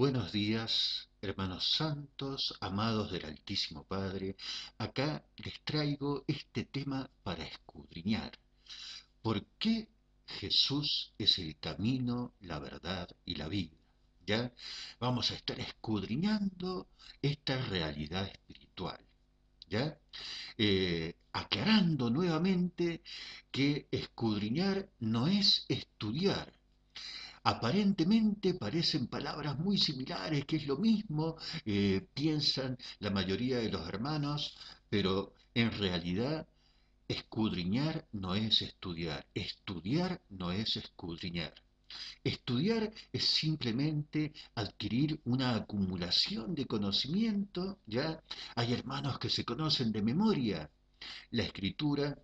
Buenos días, hermanos santos, amados del Altísimo Padre. Acá les traigo este tema para escudriñar. ¿Por qué Jesús es el camino, la verdad y la vida? ¿Ya? Vamos a estar escudriñando esta realidad espiritual. ¿Ya? Aclarando nuevamente que escudriñar no es estudiar. Aparentemente parecen palabras muy similares, que es lo mismo, piensan la mayoría de los hermanos, pero en realidad escudriñar no es estudiar, estudiar no es escudriñar. Estudiar es simplemente adquirir una acumulación de conocimiento, ¿ya? Hay hermanos que se conocen de memoria la escritura.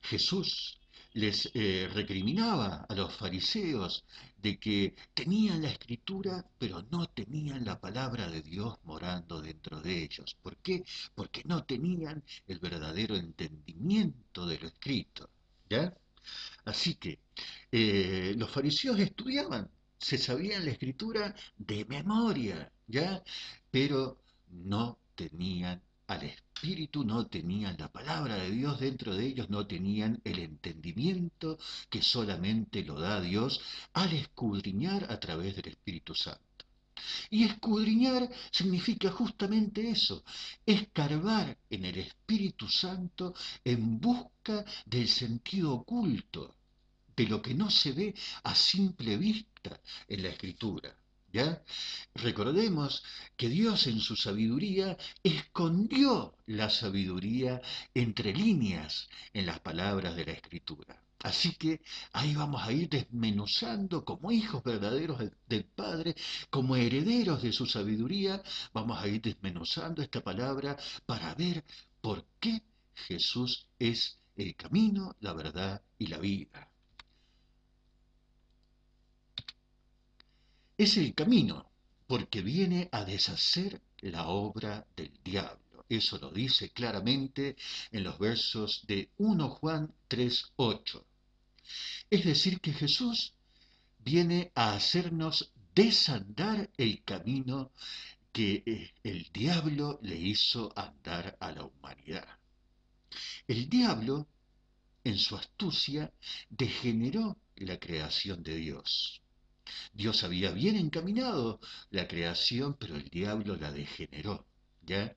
Jesús les recriminaba a los fariseos de que tenían la escritura, pero no tenían la palabra de Dios morando dentro de ellos. ¿Por qué? Porque no tenían el verdadero entendimiento de lo escrito. ¿Ya? Así que los fariseos estudiaban, se sabían la escritura de memoria, ¿ya? Pero no tenían al Espíritu, no tenían la palabra de Dios dentro de ellos, no tenían el entendimiento que solamente lo da Dios al escudriñar a través del Espíritu Santo. Y escudriñar significa justamente eso, escarbar en el Espíritu Santo en busca del sentido oculto, de lo que no se ve a simple vista en la Escritura. ¿Ya? Recordemos que Dios en su sabiduría escondió la sabiduría entre líneas en las palabras de la Escritura. Así que ahí vamos a ir desmenuzando como hijos verdaderos del Padre, como herederos de su sabiduría, vamos a ir desmenuzando esta palabra para ver por qué Jesús es el camino, la verdad y la vida. Es el camino, porque viene a deshacer la obra del diablo. Eso lo dice claramente en los versos de 1 Juan 3:8. Es decir, que Jesús viene a hacernos desandar el camino que el diablo le hizo andar a la humanidad. El diablo, en su astucia, degeneró la creación de Dios. Dios había bien encaminado la creación, pero el diablo la degeneró, ¿ya?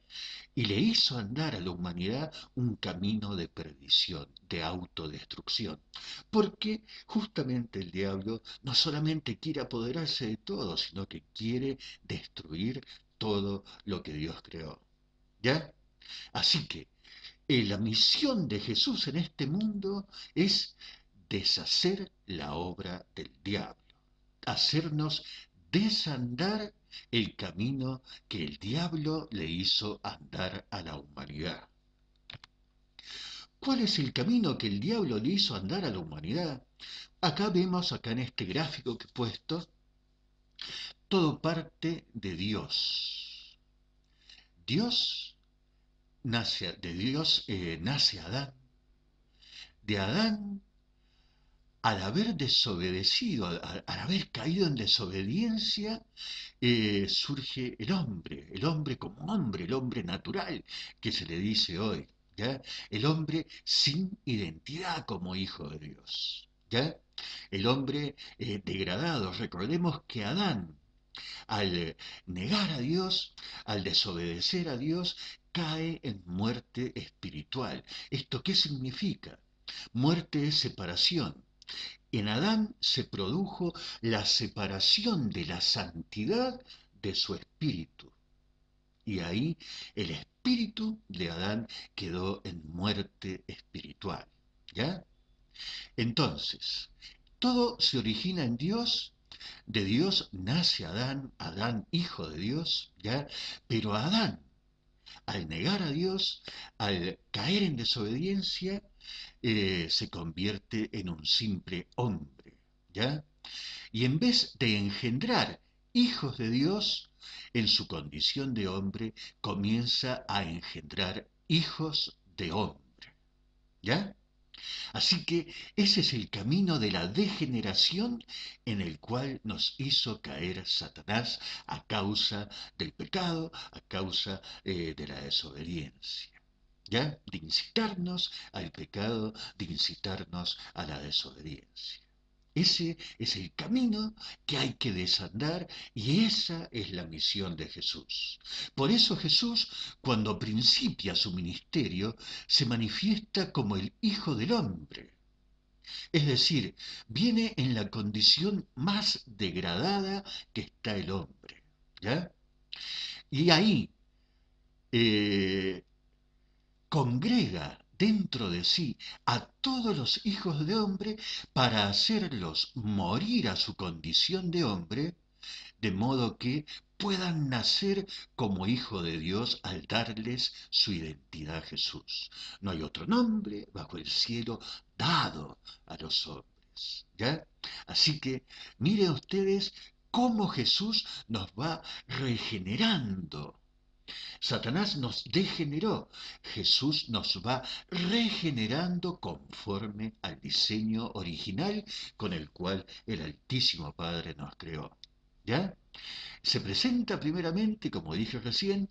Y le hizo andar a la humanidad un camino de perdición, de autodestrucción. Porque justamente el diablo no solamente quiere apoderarse de todo, sino que quiere destruir todo lo que Dios creó, ¿ya? Así que la misión de Jesús en este mundo es deshacer la obra del diablo, hacernos desandar el camino que el diablo le hizo andar a la humanidad. ¿Cuál es el camino que el diablo le hizo andar a la humanidad? Acá vemos, acá en este gráfico que he puesto, todo parte de Dios. Dios de Dios nace Adán. De Adán, al haber desobedecido, al haber caído en desobediencia, surge el hombre como hombre, el hombre natural, que se le dice hoy, ¿ya? El hombre sin identidad como hijo de Dios, ¿ya? El hombre degradado. Recordemos que Adán, al negar a Dios, al desobedecer a Dios, cae en muerte espiritual. ¿Esto qué significa? Muerte es separación. En Adán se produjo la separación de la santidad de su espíritu. Y ahí el espíritu de Adán quedó en muerte espiritual. ¿Ya? Entonces, todo se origina en Dios. De Dios nace Adán, Adán hijo de Dios, ¿ya? Pero Adán, al negar a Dios, al caer en desobediencia, se convierte en un simple hombre, ¿ya? Y en vez de engendrar hijos de Dios, en su condición de hombre, comienza a engendrar hijos de hombre, ¿ya? Así que ese es el camino de la degeneración en el cual nos hizo caer Satanás a causa del pecado, a causa de la desobediencia. ¿Ya? De incitarnos al pecado, de incitarnos a la desobediencia. Ese es el camino que hay que desandar y esa es la misión de Jesús. Por eso Jesús, cuando principia su ministerio, se manifiesta como el Hijo del Hombre. Es decir, viene en la condición más degradada que está el hombre. ¿Ya? Y ahí eh, congrega dentro de sí a todos los hijos de hombre para hacerlos morir a su condición de hombre, de modo que puedan nacer como hijo de Dios al darles su identidad a Jesús. No hay otro nombre bajo el cielo dado a los hombres. ¿Ya? Así que miren ustedes cómo Jesús nos va regenerando. Satanás nos degeneró, Jesús nos va regenerando conforme al diseño original con el cual el Altísimo Padre nos creó. ¿Ya? Se presenta primeramente, como dije recién,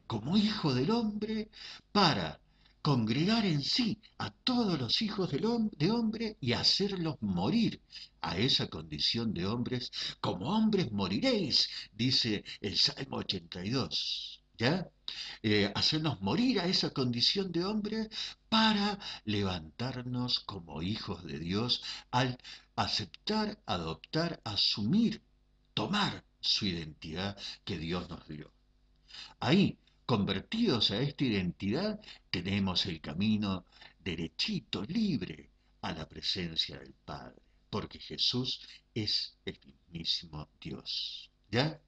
como hijo del hombre para congregar en sí a todos los hijos de hombre y hacerlos morir a esa condición de hombres. Como hombres moriréis, dice el Salmo 82. ¿Ya? Hacernos morir a esa condición de hombre para levantarnos como hijos de Dios al aceptar, adoptar, asumir, tomar su identidad que Dios nos dio. Ahí, convertidos a esta identidad, tenemos el camino derechito, libre, a la presencia del Padre, porque Jesús es el mismísimo Dios. ¿Ya?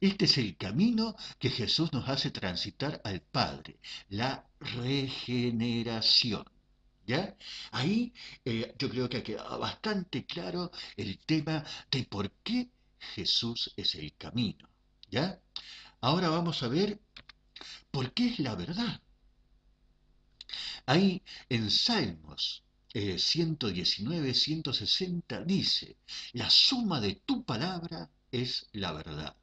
Este es el camino que Jesús nos hace transitar al Padre, la regeneración. ¿Ya? Ahí yo creo que ha quedado bastante claro el tema de por qué Jesús es el camino. ¿Ya? Ahora vamos a ver por qué es la verdad. Ahí en Salmos 119, 160 dice, la suma de tu palabra es la verdad.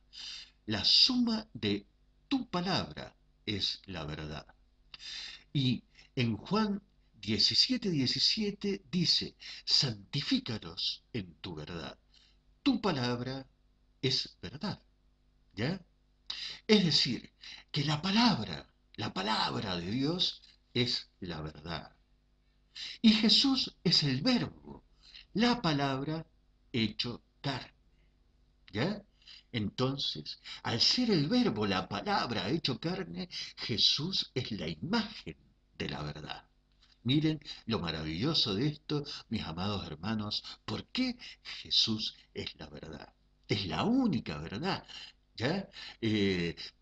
La suma de tu palabra es la verdad. Y en Juan 17, 17 dice, santifícalos en tu verdad. Tu palabra es verdad. ¿Ya? Es decir, que la palabra de Dios es la verdad. Y Jesús es el verbo, la palabra hecho carne. ¿Ya? Entonces, al ser el verbo, la palabra hecho carne, Jesús es la imagen de la verdad. Miren lo maravilloso de esto, mis amados hermanos, ¿por qué Jesús es la verdad? Es la única verdad. ¿Ya?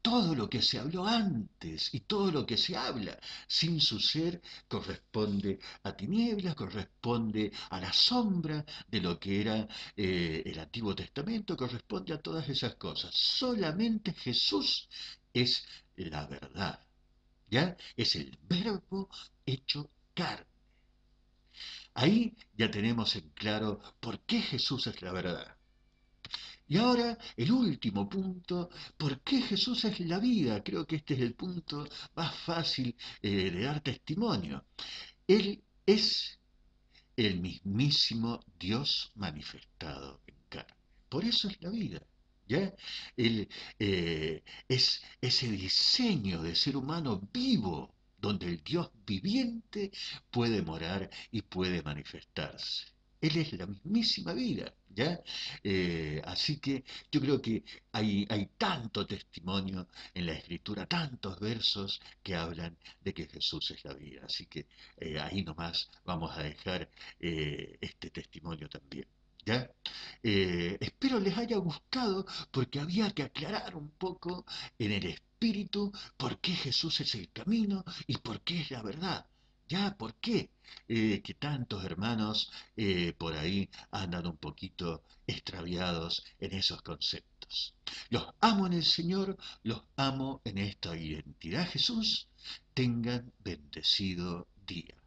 Todo lo que se habló antes y todo lo que se habla sin su ser corresponde a tinieblas, corresponde a la sombra de lo que era el Antiguo Testamento, corresponde a todas esas cosas. Solamente Jesús es la verdad. ¿Ya? Es el verbo hecho carne. Ahí ya tenemos en claro por qué Jesús es la verdad. Y ahora el último punto, ¿por qué Jesús es la vida? Creo que este es el punto más fácil de dar testimonio. Él es el mismísimo Dios manifestado en carne. Por eso es la vida. ¿Ya? Él es ese diseño de ser humano vivo, donde el Dios viviente puede morar y puede manifestarse. Él es la mismísima vida, ¿ya? Así que yo creo que hay tanto testimonio en la Escritura, tantos versos que hablan de que Jesús es la vida. Así que ahí nomás vamos a dejar este testimonio también. ¿Ya? Espero les haya gustado porque había que aclarar un poco en el espíritu por qué Jesús es el camino y por qué es la verdad. ¿Ya? ¿Por qué? Que tantos hermanos por ahí andan un poquito extraviados en esos conceptos. Los amo en el Señor, los amo en esta identidad. Jesús, tengan bendecido día.